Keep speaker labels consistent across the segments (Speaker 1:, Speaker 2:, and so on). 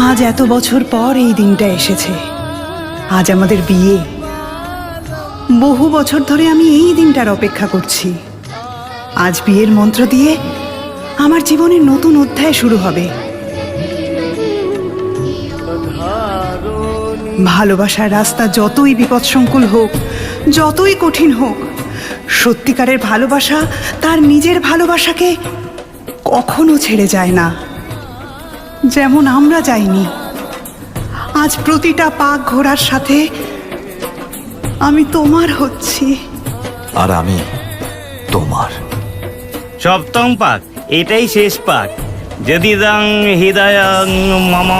Speaker 1: আজ এত বছর পর এই দিনটা এসেছে। আজ আমাদের বিয়ে। বহু বছর ধরে আমি এই দিনটার অপেক্ষা করছি। আজ বিয়ের মন্ত্র দিয়ে আমার জীবনের নতুন অধ্যায় শুরু হবে। ভালোবাসার রাস্তা যতই বিপদসংকুল হোক, যতই কঠিন হোক, সত্যিকারের ভালোবাসা তার নিজের ভালোবাসাকে কখনো ছেড়ে যায় না, যেমন আমরা যাইনি। আজ প্রতিটা পাক ঘোরার সাথে আমি তোমার হচ্ছি,
Speaker 2: আর আমি তোমার।
Speaker 3: সপ্তম পাক, এটাই শেষ পাক। যদি দাং হৃদয়ং মম।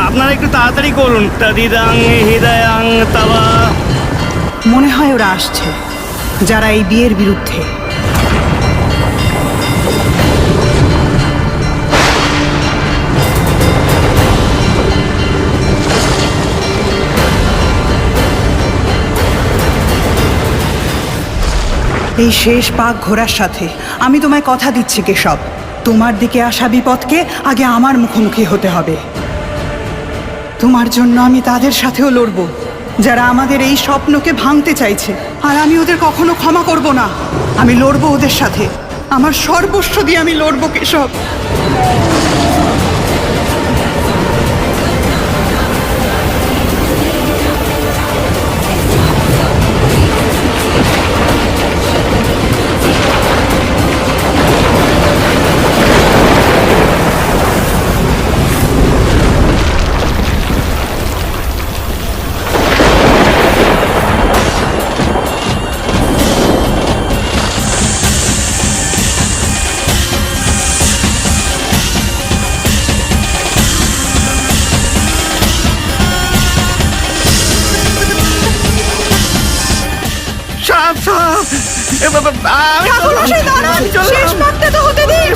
Speaker 3: আপনারা একটু তাড়াতাড়ি করুন। তদিদাং হৃদয়ং তবা।
Speaker 1: মনে হয় ওরা আসছে, যারা এই বিয়ের বিরুদ্ধে। এই শেষ পাক ঘোরার সাথে আমি তোমায় কথা দিচ্ছি কেশব, তোমার দিকে আসা বিপদকে আগে আমার মুখোমুখি হতে হবে। তোমার জন্য আমি তাদের সাথেও লড়ব, যারা আমাদের এই স্বপ্নকে ভাঙতে চাইছে। আর আমি ওদের কখনো ক্ষমা করব না। আমি লড়ব ওদের সাথে, আমার সর্বস্ব দিয়ে আমি লড়ব কেশব।
Speaker 3: সাপ সাপ।
Speaker 1: ঠাকুর মশাই দাঁড়ান, শেষ পাকটা তো হতে দিন।